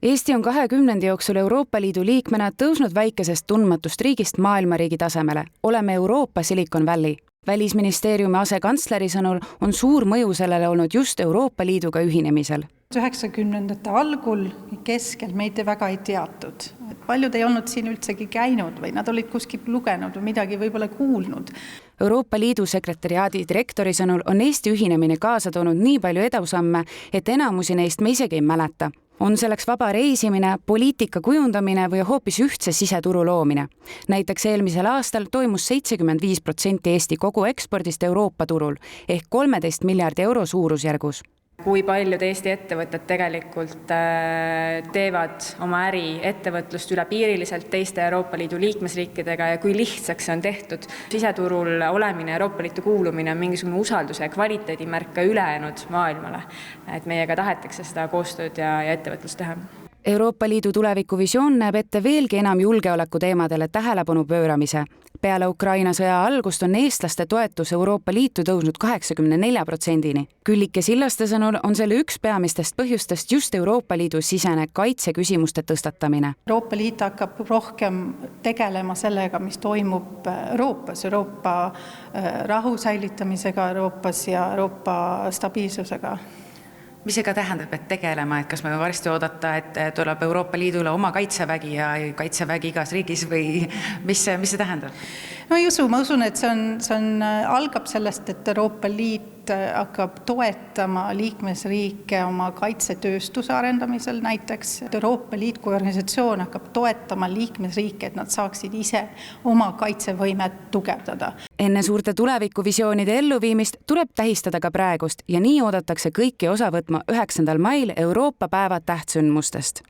Eesti on 20 jooksul Euroopa Liidu liikmena tõusnud väikesest tundmatust riigist maailmariigi tasemele. Oleme Euroopa Silicon Valley. Välisministeeriumi asekantsleri sõnul on suur mõju sellele olnud just Euroopa Liiduga ühinemisel. 90ndate algul keskel meid väga ei teatud. Paljud ei olnud siin üldsegi käinud või nad olid kuskilt lugenud või midagi võib-olla kuulnud. Euroopa Liidu sekretariaadi direktori sõnul on Eesti ühinemine kaasa toonud nii palju edusamme, et enamusi neist me isegi ei mäleta. On selleks vaba reisimine, poliitika kujundamine või hoopis ühtse siseturu loomine. Näiteks eelmisel aastal toimus 75% Eesti kogu ekspordist Euroopa turul ehk 13 miljardi euro suurusjärgus. Kui paljud Eesti ettevõtted tegelikult teevad oma äri ettevõtlust ülepiiriliselt teiste Euroopa Liidu liikmesriikidega ja kui lihtsaks see on tehtud. Siseturul olemine, Euroopa Liitu kuulumine on mingisugune usalduse ja kvaliteedimärk ka ülejäänud maailmale. Et meiega tahetakse seda koostööd ja ettevõtlust teha. Euroopa Liidu tulevikuvisioon näeb ette veelgi enam julgeoleku teemadele tähelepanu pööramise. Peale Ukraina sõja algust on eestlaste toetus Euroopa Liitu tõusnud 84%-ni. Küllike Sillaste sõnul on selle üks peamistest põhjustest just Euroopa Liidu sisene kaitseküsimuste tõstatamine. Euroopa Liit hakkab rohkem tegelema sellega, mis toimub Euroopas, Euroopa rahu säilitamisega Euroopas ja Euroopa stabiilsusega. Mis see ka tähendab, et tegelema, et kas me varsti oodata, et tuleb Euroopa Liidule oma kaitsevägi ja kaitsevägi igas riigis või mis see tähendab? No ei usu, ma usun, et see algab sellest, et Euroopa Liit hakkab toetama liikmesriike oma kaitsetööstuse arendamisel näiteks. Euroopa Liit kui organisatsioon hakkab toetama liikmesriike, et nad saaksid ise oma kaitsevõimet tugevdada. Enne suurte tulevikuvisioonide elluviimist tuleb tähistada ka praegust ja nii oodatakse kõiki osa võtma 9. mail Euroopa päeva tähtsündmustest.